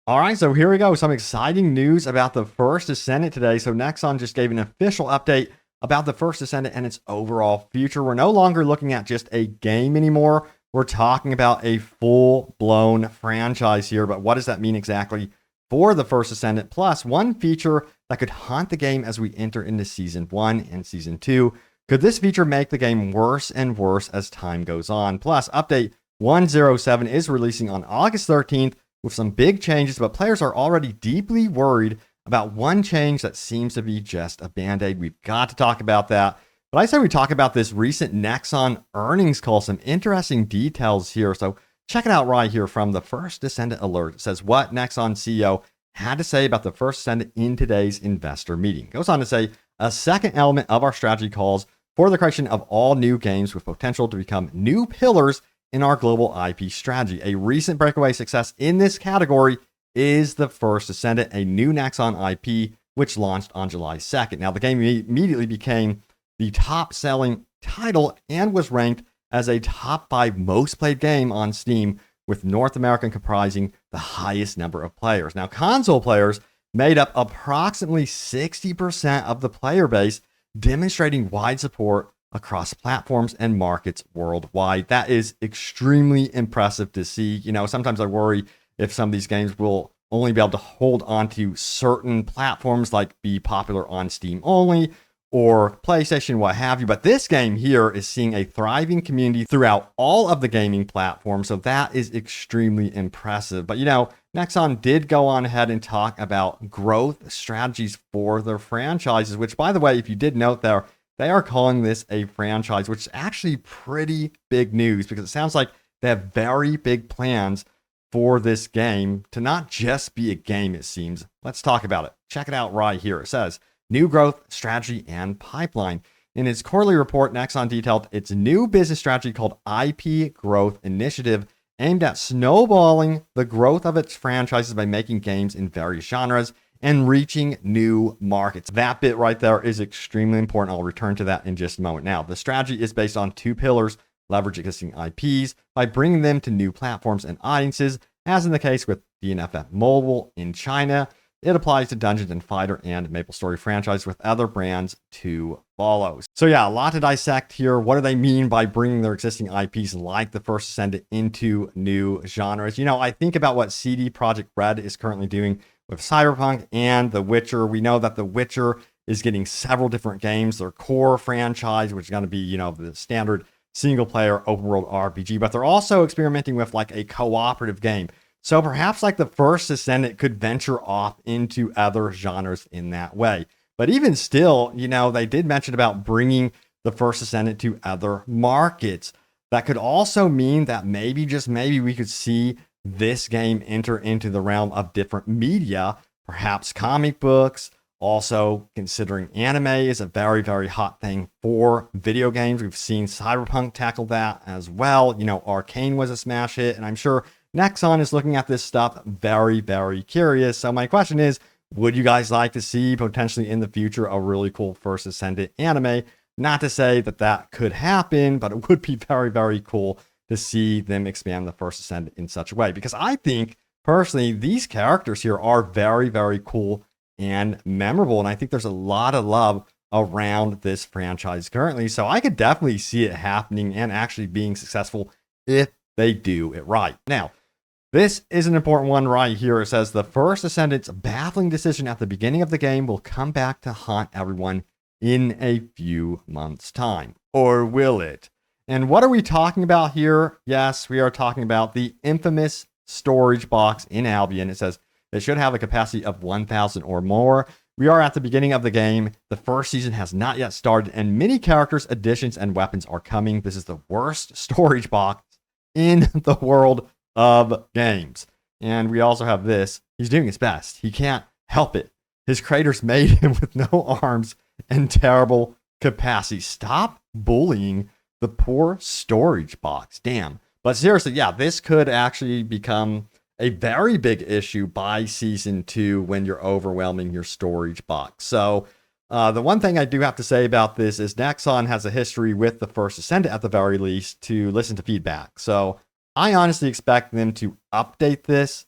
All right, so here we go. Some exciting news about the First Descendant today. So Nexon just gave an official update about the First Descendant and its overall future. We're no longer looking at just a game anymore. We're talking about a full-blown franchise here. But what does that mean exactly for the First Descendant? Plus, one feature that could haunt the game as we enter into Season 1 and Season 2. Could this feature make the game worse and worse as time goes on? Plus, Update 107 is releasing on August 13th with some big changes, but players are already deeply worried about one change that seems to be just a band-aid. We've got to talk about that. But I say we talk about this recent Nexon earnings call, some interesting details here. So check it out right here from the First Descendant alert. It says what Nexon CEO had to say about the First Descendant in today's investor meeting. It goes on to say, a second element of our strategy calls for the creation of all new games with potential to become new pillars in our global IP strategy. A recent breakaway success in this category is the First Descendant, a new Nexon IP, which launched on July 2nd. Now, the game immediately became the top-selling title and was ranked as a top 5 most played game on Steam, with North America comprising the highest number of players. Now, console players made up approximately 60% of the player base, demonstrating wide support across platforms and markets worldwide. That is extremely impressive to see. You know, sometimes I worry if some of these games will only be able to hold on to certain platforms, like be popular on Steam only or PlayStation, what have you. But this game here is seeing a thriving community throughout all of the gaming platforms. So that is extremely impressive. But, you know, Nexon did go on ahead and talk about growth strategies for their franchises, which, by the way, if you did note there, they are calling this a franchise, which is actually pretty big news because it sounds like they have very big plans for this game to not just be a game, it seems. Let's talk about it. Check it out right here. It says, new growth strategy and pipeline. In its quarterly report, Nexon detailed its new business strategy called IP Growth Initiative, aimed at snowballing the growth of its franchises by making games in various genres and reaching new markets. That bit right there is extremely important. I'll return to that in just a moment. Now, the strategy is based on 2 pillars: leverage existing IPs by bringing them to new platforms and audiences, as in the case with DNFF Mobile in China. It applies to Dungeons and Fighter and MapleStory franchise, with other brands to follow. So yeah, a lot to dissect here. What do they mean by bringing their existing IPs like the First Descendant into new genres? You know, I think about what CD Projekt Red is currently doing with Cyberpunk and The Witcher. We know that The Witcher is getting several different games. Their core franchise, which is going to be, you know, the standard single player open world RPG, but they're also experimenting with like a cooperative game. So perhaps like the First Descendant could venture off into other genres in that way. But even still, you know, they did mention about bringing the First Descendant to other markets. That could also mean that maybe, just maybe, we could see this game enter into the realm of different media, perhaps comic books. Also, considering anime is a very, very hot thing for video games. We've seen Cyberpunk tackle that as well. You know, Arcane was a smash hit, and I'm sure Nexon is looking at this stuff very, very curious. So my question is, would you guys like to see potentially in the future a really cool First Descendant anime? Not to say that that could happen, but it would be very, very cool to see them expand the First Descendant in such a way. Because I think, personally, these characters here are very, very cool and memorable. And I think there's a lot of love around this franchise currently. So I could definitely see it happening and actually being successful if they do it right. Now, this is an important one right here. It says the First Descendant's baffling decision at the beginning of the game will come back to haunt everyone in a few months' time. Or will it? And what are we talking about here? Yes, we are talking about the infamous storage box in Albion. It says it should have a capacity of 1,000 or more. We are at the beginning of the game. The first season has not yet started, and many characters, additions, and weapons are coming. This is the worst storage box in the world of games. And we also have this. He's doing his best. He can't help it. His creators made him with no arms and terrible capacity. Stop bullying the poor storage box. Damn. But seriously, yeah, this could actually become a very big issue by season 2 when you're overwhelming your storage box. So the one thing I do have to say about this is Nexon has a history with the First Descendant, at the very least, to listen to feedback. So I honestly expect them to update this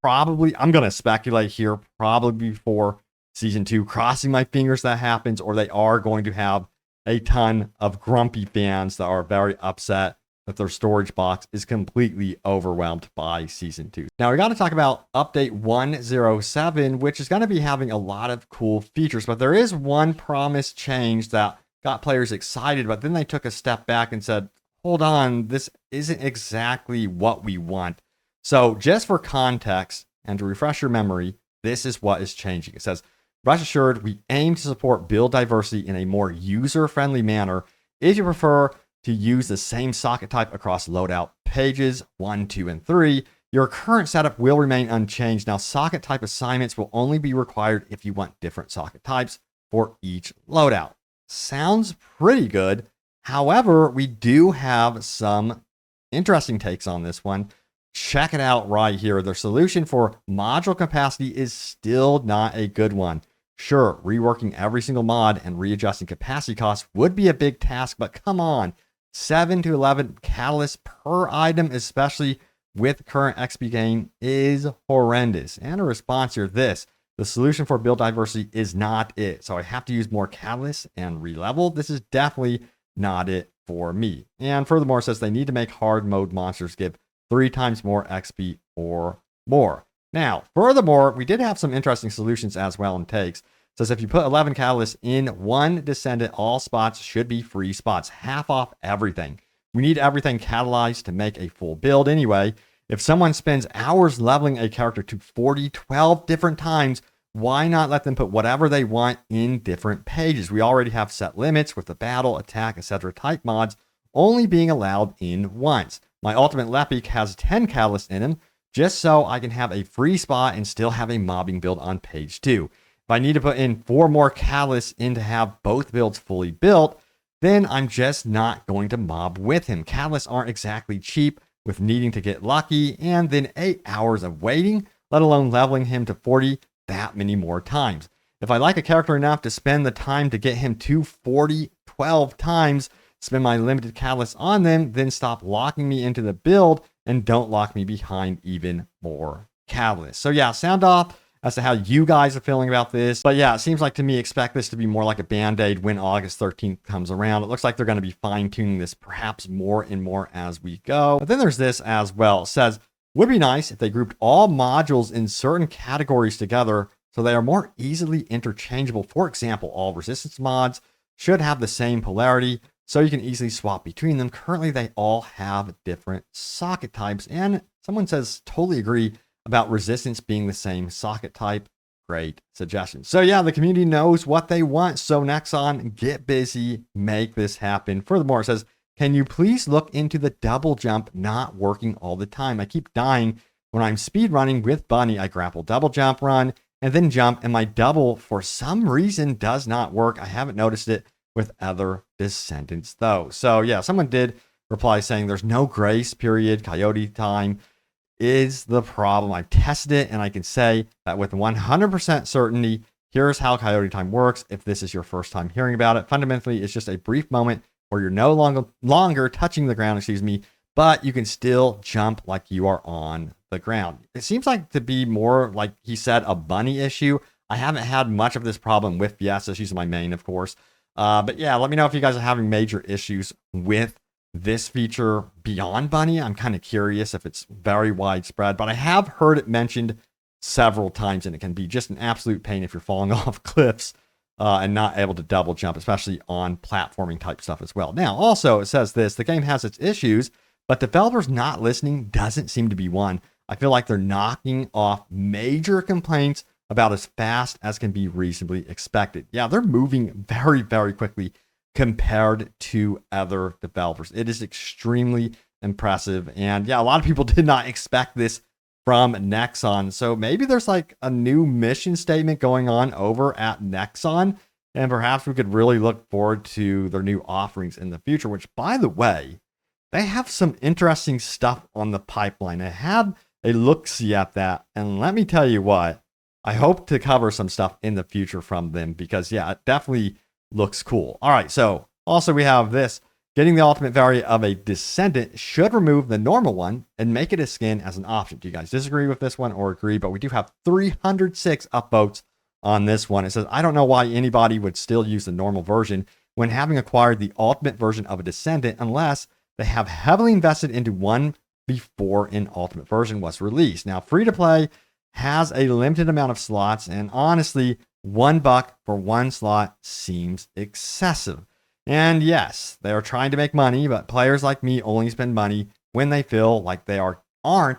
probably, I'm going to speculate here, probably before season 2, crossing my fingers that happens, or they are going to have a ton of grumpy fans that are very upset that their storage box is completely overwhelmed by season 2. Now we got to talk about update 107, which is going to be having a lot of cool features, but there is one promised change that got players excited, but then they took a step back and said, hold on, this isn't exactly what we want. So just for context and to refresh your memory, this is what is changing. It says, rest assured, we aim to support build diversity in a more user-friendly manner. If you prefer to use the same socket type across loadout pages 1, 2, and 3, your current setup will remain unchanged. Now, socket type assignments will only be required if you want different socket types for each loadout. Sounds pretty good. However, we do have some interesting takes on this one. Check it out right here. Their solution for module capacity is still not a good one. Sure, reworking every single mod and readjusting capacity costs would be a big task, but come on. 7 to 11 catalysts per item, especially with current XP gain, is horrendous. And a response here, this. The solution for build diversity is not it. So I have to use more catalysts and re-level. This is definitely not it for me. And furthermore, it says they need to make hard mode monsters give 3 times more XP or more. Now, furthermore, we did have some interesting solutions as well in takes. It says if you put 11 catalysts in 1 Descendant, all spots should be free spots, half off everything. We need everything catalyzed to make a full build anyway. If someone spends hours leveling a character to 12 different times, why not let them put whatever they want in different pages? We already have set limits with the battle, attack, etc. type mods only being allowed in once. My ultimate Lepic has 10 catalysts in him, just so I can have a free spot and still have a mobbing build on page 2. If I need to put in 4 more catalysts in to have both builds fully built, then I'm just not going to mob with him. Catalysts aren't exactly cheap, with needing to get lucky and then 8 hours of waiting, let alone leveling him to 40 that many more times. If I like a character enough to spend the time to get him to 40 12 times, spend my limited catalysts on them, then stop locking me into the build and don't lock me behind even more catalysts. So yeah, sound off as to how you guys are feeling about this. But yeah, it seems like to me, expect this to be more like a Band-Aid when August 13th comes around. It looks like they're going to be fine-tuning this perhaps more and more as we go. But then there's this as well. It says, would be nice if they grouped all modules in certain categories together so they are more easily interchangeable. For example, all resistance mods should have the same polarity so you can easily swap between them. Currently, they all have different socket types. And someone says, totally agree about resistance being the same socket type. Great suggestion. So yeah, the community knows what they want. So Nexon, get busy, make this happen. Furthermore, it says, can you please look into the double jump not working all the time? I keep dying when I'm speed running with Bunny. I grapple, double jump, run, and then jump, and my double for some reason does not work. I haven't noticed it with other Descendants though. So yeah, someone did reply saying there's no grace period. Coyote time is the problem. I've tested it and I can say that with 100% certainty, here's how Coyote time works. If this is your first time hearing about it, fundamentally, it's just a brief moment where you're no longer touching the ground, but you can still jump like you are on the ground. It seems like to be more, like he said, a Bunny issue. I haven't had much of this problem with Fiesta. She's my main, of course. But yeah, let me know if you guys are having major issues with this feature beyond Bunny. I'm kind of curious if it's very widespread, but I have heard it mentioned several times, and it can be just an absolute pain if you're falling off cliffs and not able to double jump, especially on platforming type stuff as well. Now, also, it says this, the game has its issues, but developers not listening doesn't seem to be one. I feel like they're knocking off major complaints about as fast as can be reasonably expected. Yeah, they're moving very, very quickly compared to other developers. It is extremely impressive. And yeah, a lot of people did not expect this from Nexon. So maybe there's like a new mission statement going on over at Nexon, and perhaps we could really look forward to their new offerings in the future, which, by the way, they have some interesting stuff on the pipeline. I had a look-see at that, and let me tell you what, I hope to cover some stuff in the future from them because, yeah, it definitely looks cool. All right, so also we have this. Getting the ultimate variant of a Descendant should remove the normal one and make it a skin as an option. Do you guys disagree with this one or agree? But we do have 306 upvotes on this one. It says, I don't know why anybody would still use the normal version when having acquired the ultimate version of a Descendant unless they have heavily invested into one before an ultimate version was released. Now, free to play has a limited amount of slots, and honestly, $1 for one slot seems excessive. And yes, they are trying to make money, but players like me only spend money when they feel like they aren't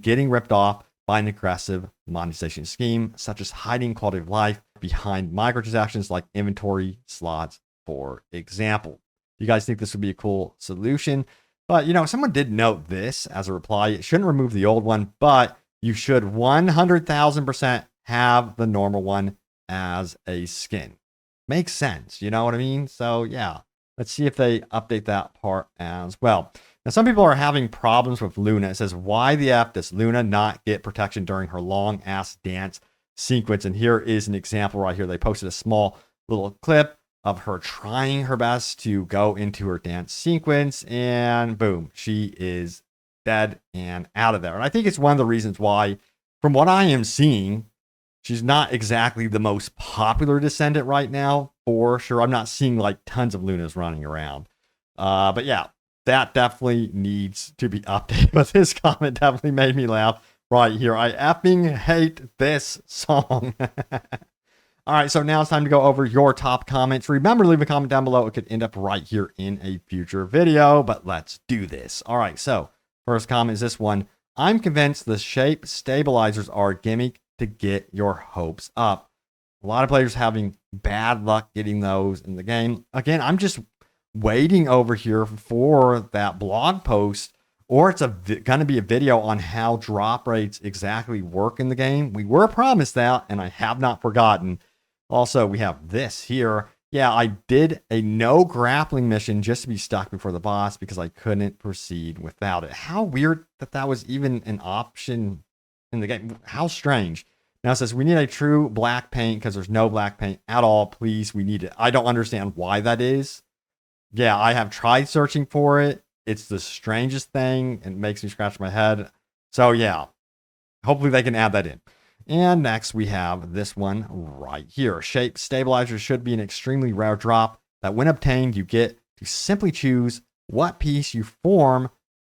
getting ripped off by an aggressive monetization scheme, such as hiding quality of life behind microtransactions like inventory slots, for example. You guys think this would be a cool solution? But, someone did note this as a reply. It shouldn't remove the old one, but you should 100,000% have the normal one as a skin. Makes sense, you know what I mean? So yeah, let's see if they update that part as well. Now, some people are having problems with Luna. It says, why the F does Luna not get protection during her long ass dance sequence? And here is an example right here. They posted a small little clip of her trying her best to go into her dance sequence, and boom, she is dead and out of there. And I think it's one of the reasons why, from what I am seeing, she's not exactly the most popular Descendant right now, for sure. I'm not seeing like tons of Lunas running around. But yeah, that definitely needs to be updated. But this comment definitely made me laugh right here. I effing hate this song. All right, so now it's time to go over your top comments. Remember, leave a comment down below. It could end up right here in a future video, but let's do this. All right, so first comment is this one. I'm convinced the shape stabilizers are a gimmick to get your hopes up. A lot of players having bad luck getting those in the game. Again, I'm just waiting over here for that blog post, or it's going to be a video on how drop rates exactly work in the game. We were promised that, and I have not forgotten. Also, we have this here. Yeah, I did a no grappling mission just to be stuck before the boss because I couldn't proceed without it. How weird that that was even an option in the game. How strange. Now it says we need a true black paint because there's no black paint at all. Please, we need it. I don't understand why that is. Yeah, I have tried searching for it. It's the strangest thing and makes me scratch my head. So yeah, hopefully they can add that in. And next we have this one right here. Shape stabilizers should be an extremely rare drop that when obtained, you get to simply choose what piece you form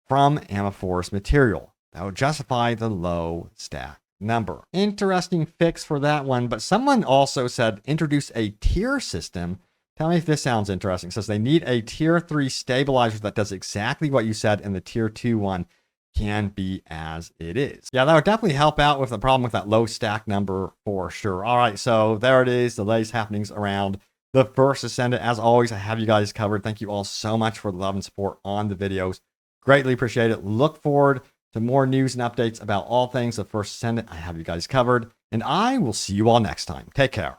from amorphous material. That would justify the low stack number. Interesting fix for that one. But someone also said introduce a tier system. Tell me if this sounds interesting. It says they need a tier 3 stabilizer that does exactly what you said, and the tier 2 one can be as it is. Yeah, that would definitely help out with the problem with that low stack number for sure. All right, so there it is, the latest happenings around the First Descendant. As always, I have you guys covered. Thank you all so much for the love and support on the videos. Greatly appreciate it. Look forward to more news and updates about all things the First Descendant. I have you guys covered, and I will see you all next time. Take care.